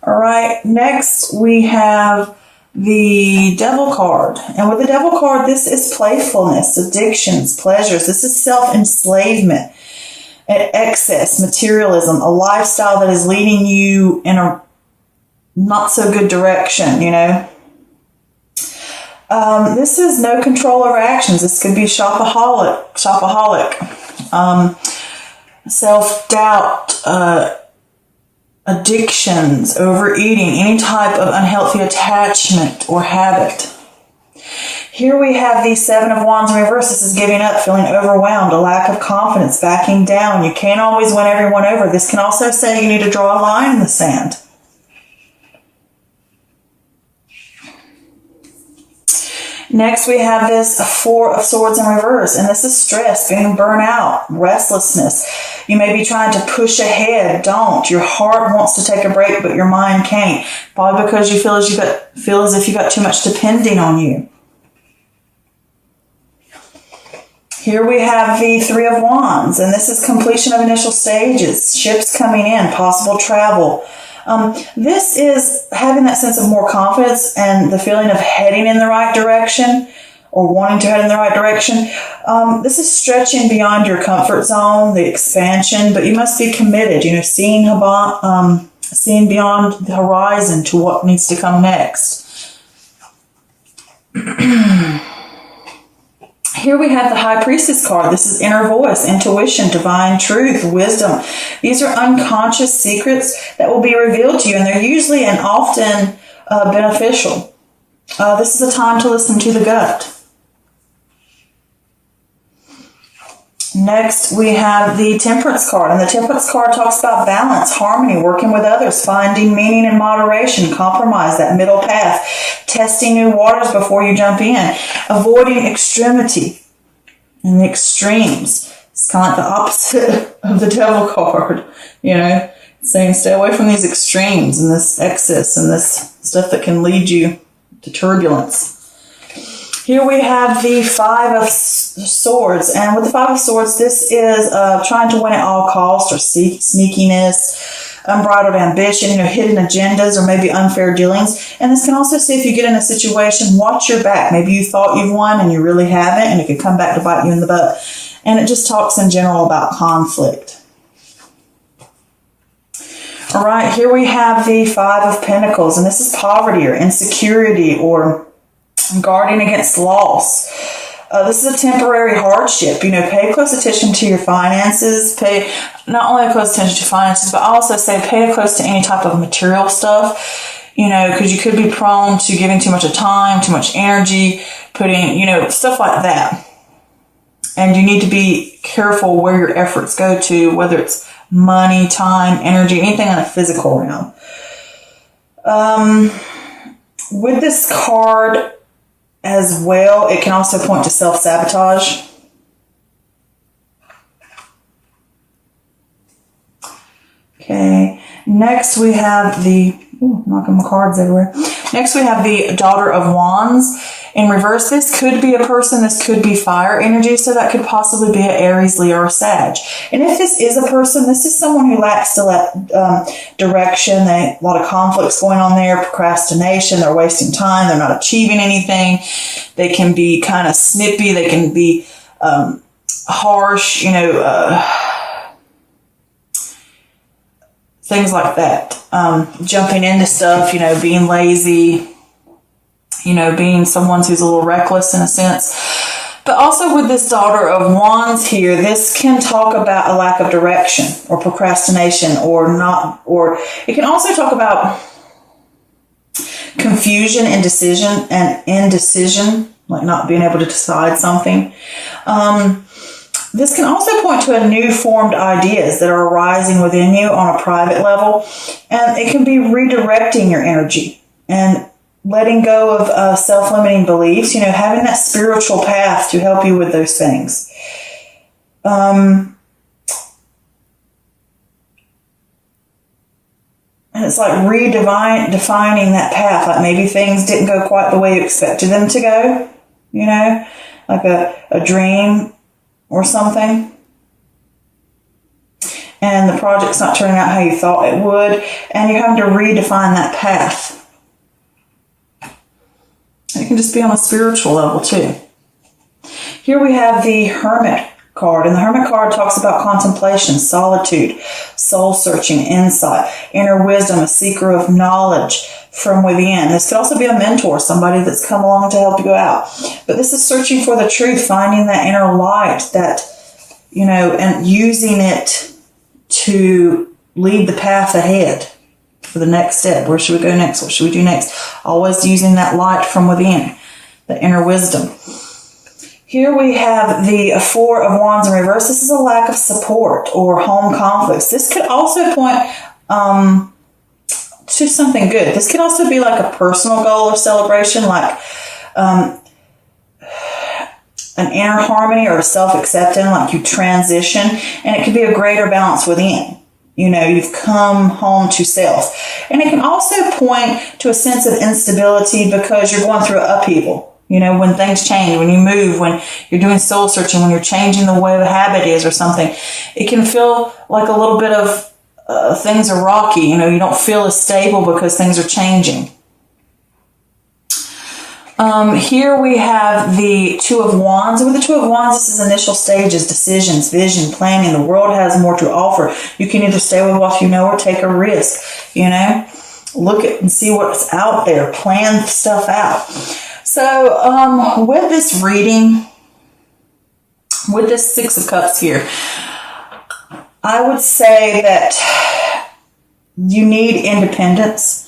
All right, next we have the Devil card. And with the Devil card, this is playfulness, addictions, pleasures. This is self-enslavement, excess, materialism, a lifestyle that is leading you in a not so good direction, you know. This is no control over actions. This could be shopaholic, self-doubt, addictions, overeating, any type of unhealthy attachment or habit. Here we have the Seven of Wands in reverse. This is giving up, feeling overwhelmed, a lack of confidence, backing down. You can't always win everyone over. This can also say you need to draw a line in the sand. Next, we have this Four of Swords in reverse, and this is stress, being burnt out, restlessness. You may be trying to push ahead. Don't. Your heart wants to take a break, but your mind can't. Probably because you feel as if you got too much depending on you. Here we have the Three of Wands, and this is completion of initial stages, ships coming in, possible travel. This is having that sense of more confidence and the feeling of heading in the right direction or wanting to head in the right direction. This is stretching beyond your comfort zone, the expansion, but you must be committed, you know, seeing beyond the horizon to what needs to come next. Here we have the High Priestess card. This is inner voice, intuition, divine truth, wisdom. These are unconscious secrets that will be revealed to you, and they're usually and often beneficial. This is a time to listen to the gut. Next, we have the Temperance card, and the Temperance card talks about balance, harmony, working with others, finding meaning in moderation, compromise, that middle path, testing new waters before you jump in, avoiding extremity and the extremes. It's kind of like the opposite of the Devil card, you know, saying stay away from these extremes and this excess and this stuff that can lead you to turbulence. Here we have the Five of Swords, and with the Five of Swords, this is trying to win at all costs, or sneakiness, unbridled ambition, you know, hidden agendas, or maybe unfair dealings. And this can also say if you get in a situation, watch your back. Maybe you thought you've won and you really haven't, and it could come back to bite you in the butt. And it just talks in general about conflict. All right, here we have the Five of Pentacles, and this is poverty or insecurity or guarding against loss. This is a temporary hardship. You know, pay close attention to your finances. Pay not only close attention to finances, but also say pay close to any type of material stuff. You know, because you could be prone to giving too much of time, too much energy, putting, you know, stuff like that. And you need to be careful where your efforts go to, whether it's money, time, energy, anything in the physical realm. With this card as well, it can also point to self-sabotage. Okay, next we have the, knocking my cards everywhere. Next we have the Daughter of Wands in reverse. This could be a person, this could be fire energy, so that could possibly be an Aries, Leo, or Sag. And if this is a person, this is someone who lacks direction. A lot of conflicts going on there, procrastination, they're wasting time, they're not achieving anything. They can be kind of snippy, they can be harsh, you know, things like that. Jumping into stuff, you know, being lazy, you know, being someone who's a little reckless in a sense. But also with this Daughter of Wands here, this can talk about a lack of direction or procrastination or not, or it can also talk about confusion, indecision, like not being able to decide something. This can also point to new formed ideas that are arising within you on a private level. And it can be redirecting your energy and letting go of self-limiting beliefs, you know, having that spiritual path to help you with those things. And it's like redefining that path. Like maybe things didn't go quite the way you expected them to go, you know, like a dream or something. and the project's not turning out how you thought it would, and you're having to redefine that path. And it can just be on a spiritual level too. Here we have the Hermit card, and the Hermit card talks about contemplation, solitude, soul searching, insight, inner wisdom, a seeker of knowledge from within. This could also be a mentor, somebody that's come along to help you go out. But this is searching for the truth, finding that inner light, that, you know, and using it to lead the path ahead for the next step. Where should we go next? What should we do next? Always using that light from within, the inner wisdom. Here we have the Four of Wands in reverse. This is a lack of support or home conflicts. This could also point to something good. This could also be like a personal goal or celebration, like an inner harmony or self-acceptance, like you transition, and it could be a greater balance within. You know, you've come home to self. And it can also point to a sense of instability because you're going through an upheaval. You know, when things change, when you move, when you're doing soul searching, when you're changing the way the habit is or something, it can feel like a little bit of things are rocky. You know, you don't feel as stable because things are changing. Here we have the Two of Wands. And with the Two of Wands, this is initial stages, decisions, vision, planning. The world has more to offer. You can either stay with what you know or take a risk, you know. Look at and see what's out there. Plan stuff out. So, with this reading, with this Six of Cups here, I would say that you need independence.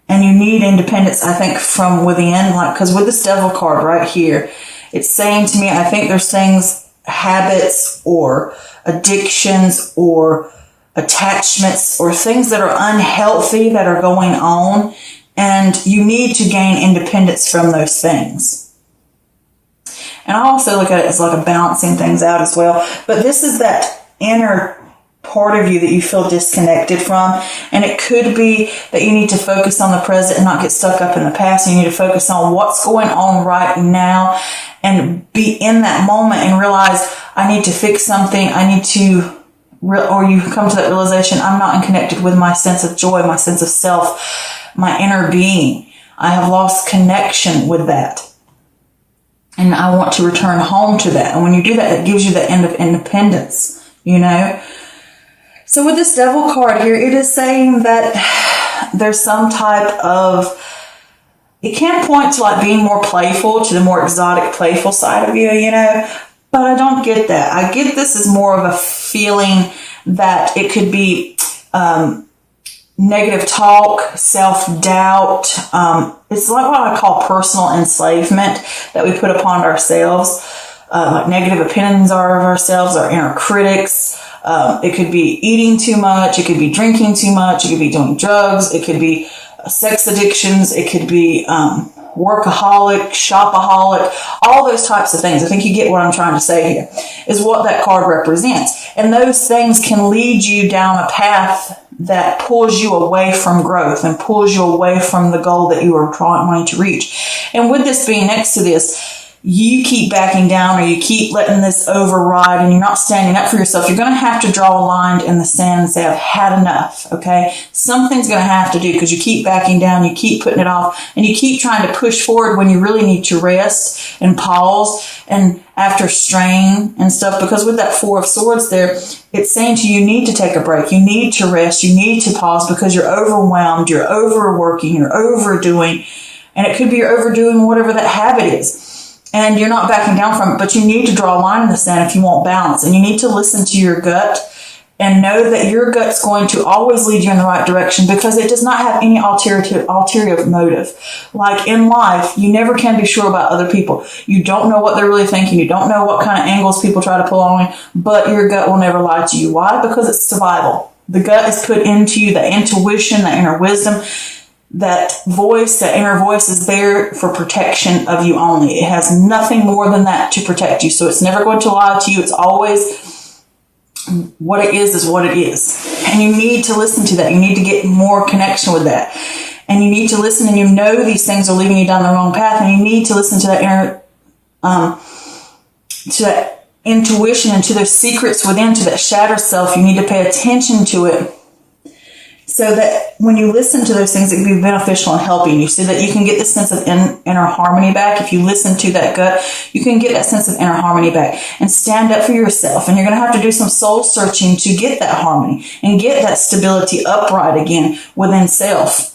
And you need independence, I think, from within. Like, because with this Devil card right here, it's saying to me, I think there's things, habits or addictions or attachments or things that are unhealthy that are going on. And you need to gain independence from those things. And I also look at it as like a balancing things out as well. But this is that inner part of you that you feel disconnected from. And it could be that you need to focus on the present and not get stuck up in the past. You need to focus on what's going on right now and be in that moment and realize I need to fix something. I need to, or you come to that realization, I'm not connected with my sense of joy, my sense of self, my inner being. I have lost connection with that. And I want to return home to that. And when you do that, it gives you the end of independence, you know. So with this Devil card here, it is saying that there's some type of, it can point to like being more playful, to the more exotic, playful side of you, you know, but I don't get that. I get this as more of a feeling that it could be negative talk, self-doubt. It's like what I call personal enslavement that we put upon ourselves. Like negative opinions of ourselves, our inner critics. It could be eating too much. It could be drinking too much. It could be doing drugs. It could be sex addictions. It could be workaholic, shopaholic, all those types of things. I think you get what I'm trying to say here, is what that card represents. And those things can lead you down a path that pulls you away from growth and pulls you away from the goal that you are wanting to reach. And with this being next to this, you keep backing down or you keep letting this override and you're not standing up for yourself, you're going to have to draw a line in the sand and say, I've had enough, okay? Something's going to have to do because you keep backing down, you keep putting it off, and you keep trying to push forward when you really need to rest and pause and after strain and stuff. Because with that Four of Swords there, it's saying to you, you need to take a break, you need to rest, you need to pause because you're overwhelmed, you're overworking, you're overdoing, and it could be you're overdoing whatever that habit is. And you're not backing down from it, but you need to draw a line in the sand if you want balance. And you need to listen to your gut and know that your gut's going to always lead you in the right direction because it does not have any ulterior motive. Like in life, you never can be sure about other people. You don't know what they're really thinking. You don't know what kind of angles people try to pull on you, but your gut will never lie to you. Why? Because it's survival. The gut is put into you, the intuition, the inner wisdom. That voice, that inner voice is there for protection of you only. It has nothing more than that to protect you. So it's never going to lie to you. It's always what it is what it is. And you need to listen to that. You need to get more connection with that. And you need to listen and you know these things are leading you down the wrong path. And you need to listen to that inner, to that intuition and to those secrets within, to that shadow self. You need to pay attention to it, so that when you listen to those things, it can be beneficial and helping you, so that you can get this sense of inner harmony back. If you listen to that gut, you can get that sense of inner harmony back and stand up for yourself. And you're going to have to do some soul searching to get that harmony and get that stability upright again within self.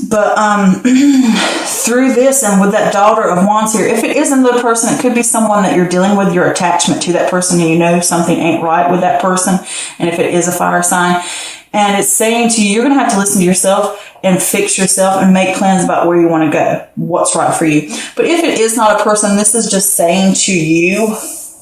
But through this and with that Daughter of Wands here, if it is another person, it could be someone that you're dealing with, your attachment to that person, and you know something ain't right with that person. And if it is a fire sign, and it's saying to you, you're going to have to listen to yourself and fix yourself and make plans about where you want to go, what's right for you. But if it is not a person, this is just saying to you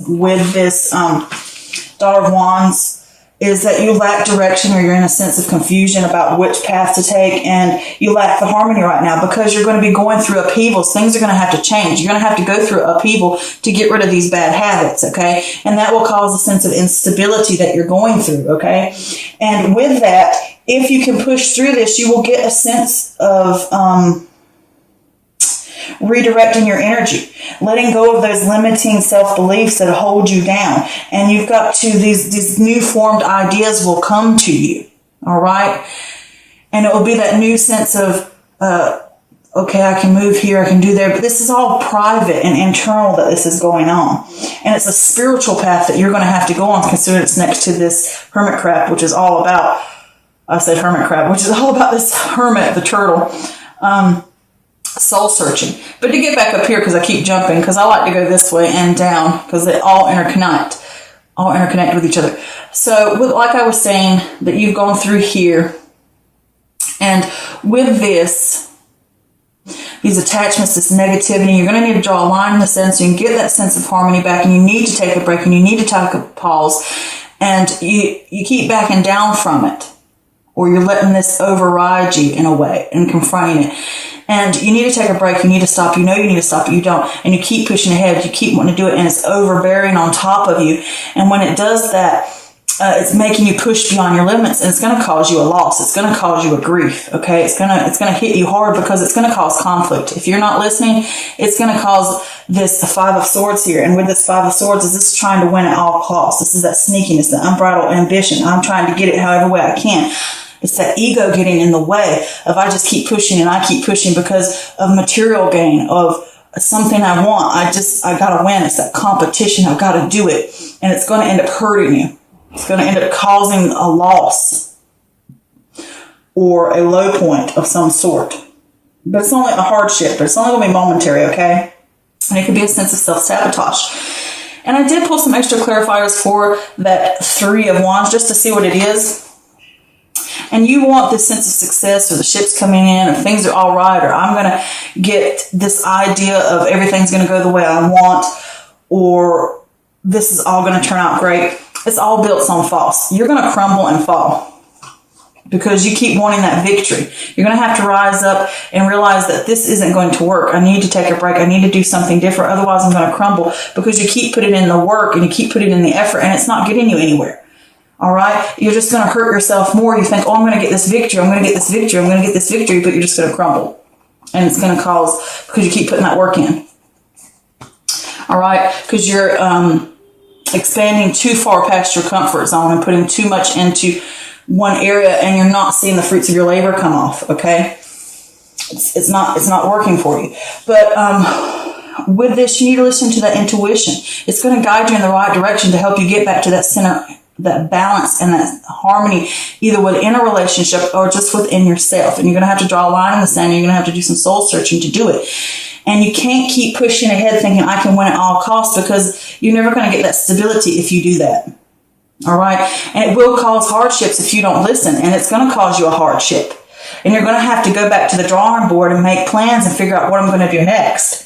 with this Daughter of Wands, is that you lack direction, or you're in a sense of confusion about which path to take, and you lack the harmony right now because you're going to be going through upheavals. Things are going to have to change. You're going to have to go through upheaval to get rid of these bad habits, okay? And that will cause a sense of instability that you're going through, okay? And with that, if you can push through this, you will get a sense of redirecting your energy, letting go of those limiting self-beliefs that hold you down. And you've got to, these new formed ideas will come to you. All right. And it will be that new sense of, okay, I can move here, I can do there. But this is all private and internal that this is going on. And it's a spiritual path that you're going to have to go on, considering it's next to this hermit crab, which is all about, I said hermit crab, which is all about this hermit, the turtle. Soul searching. But to get back up here, because I keep jumping, because I like to go this way and down, because they all interconnect with each other. So like I was saying, that you've gone through here, and with this, these attachments, this negativity, you're going to need to draw a line in the sand so you can get that sense of harmony back, and you need to take a break, and you need to take a pause, and you keep backing down from it, or you're letting this override you in a way and confronting it. And you need to take a break. You need to stop. You know you need to stop, but you don't. And you keep pushing ahead. You keep wanting to do it, and it's overbearing on top of you. And when it does that, it's making you push beyond your limits, and it's going to cause you a loss. It's going to cause you a grief. Okay, it's going to hit you hard because it's going to cause conflict. If you're not listening, it's going to cause this Five of Swords here. And with this Five of Swords, is this trying to win at all costs? This is that sneakiness, the unbridled ambition. I'm trying to get it however way I can. It's that ego getting in the way of, I just keep pushing and I keep pushing because of material gain, of something I want. I got to win. It's that competition. I've got to do it. And it's going to end up hurting you. It's going to end up causing a loss or a low point of some sort. But it's only a hardship, but it's only going to be momentary, okay? And it could be a sense of self-sabotage. And I did pull some extra clarifiers for that Three of Wands just to see what it is. And you want this sense of success, or the ship's coming in, or things are all right, or I'm going to get this idea of everything's going to go the way I want, or this is all going to turn out great. It's all built on false. You're going to crumble and fall because you keep wanting that victory. You're going to have to rise up and realize that this isn't going to work. I need to take a break. I need to do something different. Otherwise, I'm going to crumble, because you keep putting in the work and you keep putting in the effort, and it's not getting you anywhere. All right. You're just going to hurt yourself more. You think, oh, I'm going to get this victory. I'm going to get this victory. I'm going to get this victory. But you're just going to crumble. And it's going to cause, because you keep putting that work in. All right. Because you're expanding too far past your comfort zone and putting too much into one area, and you're not seeing the fruits of your labor come off. Okay. It's not working for you. But with this, you need to listen to that intuition. It's going to guide you in the right direction to help you get back to that center, that balance and that harmony, either within a relationship or just within yourself. And you're going to have to draw a line in the sand. And you're going to have to do some soul searching to do it. And you can't keep pushing ahead thinking I can win at all costs, because you're never going to get that stability if you do that. All right. And it will cause hardships if you don't listen. And it's going to cause you a hardship. And you're going to have to go back to the drawing board and make plans and figure out what I'm going to do next.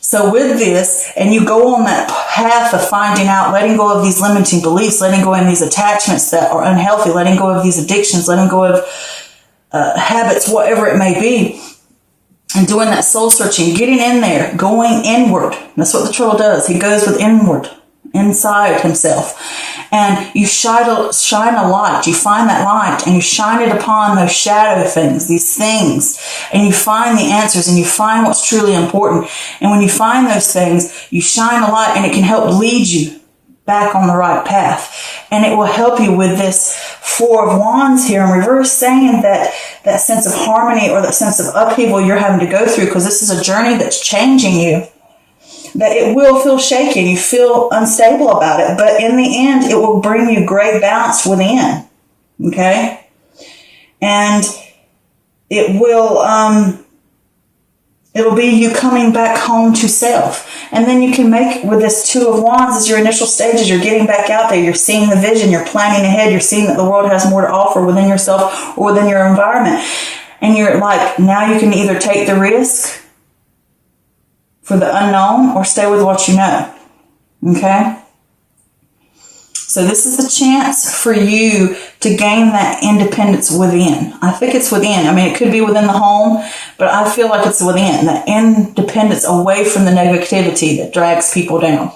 So with this, and you go on that path of finding out, letting go of these limiting beliefs, letting go of these attachments that are unhealthy, letting go of these addictions, letting go of habits, whatever it may be, and doing that soul searching, getting in there, going inward. That's what the turtle does. He goes with inward. inside himself. And you shine a light. You find that light and you shine it upon those shadow things, these things, and you find the answers and you find what's truly important. And when you find those things, you shine a light and it can help lead you back on the right path. And it will help you with this Four of Wands here in reverse, saying that sense of harmony or that sense of upheaval you're having to go through, because this is a journey that's changing you, that it will feel shaky and you feel unstable about it, but in the end it will bring you great balance within. Okay? And it will it'll be you coming back home to self. And then you can make, with this Two of Wands, as your initial stages, you're getting back out there, you're seeing the vision, you're planning ahead, you're seeing that the world has more to offer within yourself or within your environment. And you're like, now you can either take the risk for the unknown or stay with what you know. Okay? So this is the chance for you to gain that independence within. I think it's within. I mean, it could be within the home, but I feel like it's within. That independence away from the negativity that drags people down.